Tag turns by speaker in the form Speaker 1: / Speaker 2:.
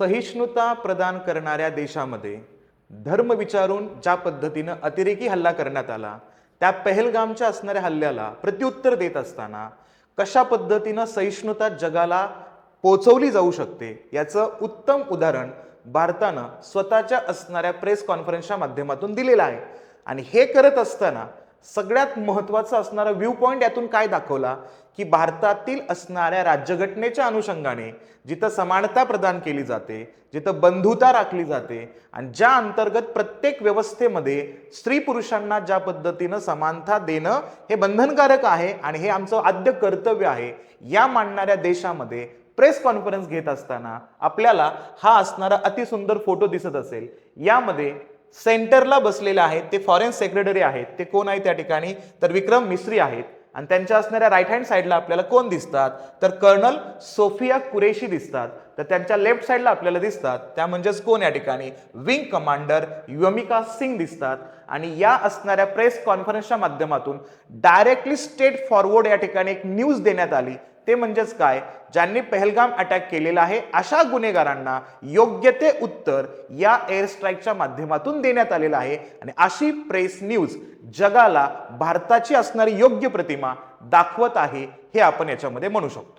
Speaker 1: सहिष्णुता प्रदान करणाऱ्या देशामध्ये धर्म विचारून ज्या पद्धतीनं अतिरेकी हल्ला करण्यात आला, त्या पहलगामच्या असणाऱ्या हल्ल्याला प्रत्युत्तर देत असताना कशा पद्धतीनं सहिष्णुता जगाला पोचवली जाऊ शकते याचं उत्तम उदाहरण भारतानं स्वतःच्या असणाऱ्या प्रेस कॉन्फरन्सच्या माध्यमातून दिलेलं आहे. आणि हे करत असताना सगळ्यात महत्त्वाचं असणारा व्ह्यू पॉइंट यातून काय दाखवला की भारतातील असणाऱ्या राज्यघटनेच्या अनुषंगाने जिथं समानता प्रदान केली जाते, जिथं बंधुता राखली जाते आणि ज्या अंतर्गत प्रत्येक व्यवस्थेमध्ये स्त्री पुरुषांना ज्या पद्धतीनं समानता देणं हे बंधनकारक आहे आणि हे आमचं आद्य कर्तव्य आहे, या मानणाऱ्या देशामध्ये प्रेस कॉन्फरन्स घेत असताना आपल्याला हा असणारा अतिसुंदर फोटो दिसत असेल. यामध्ये सेंटरला बसलेले आहेत ते फॉरेन सेक्रेटरी आहेत. ते कोण आहे त्या ठिकाणी? तर विक्रम मिस्री आहेत. आणि त्यांच्या असणाऱ्या राईट हँड साईडला आपल्याला कोण दिसतात? तर कर्नल सोफिया कुरेशी दिसतात. तर त्यांच्या लेफ्ट साईडला आपल्याला दिसतात त्या म्हणजेच कोण या ठिकाणी? विंग कमांडर युमिका सिंग दिसतात. आणि या असणाऱ्या प्रेस कॉन्फरन्सच्या माध्यमातून डायरेक्टली स्ट्रेट फॉरवर्ड या ठिकाणी एक न्यूज देण्यात आली. ते म्हणजेच काय? ज्यांनी पहलगाम अटॅक केलेला आहे अशा गुन्हेगारांना योग्य ते उत्तर या एअर स्ट्राईकच्या माध्यमातून देण्यात आलेलं आहे. आणि अशी प्रेस न्यूज जगाला भारताची असणारी योग्य प्रतिमा दाखवत आहे हे आपण याच्यामध्ये म्हणू शकतो.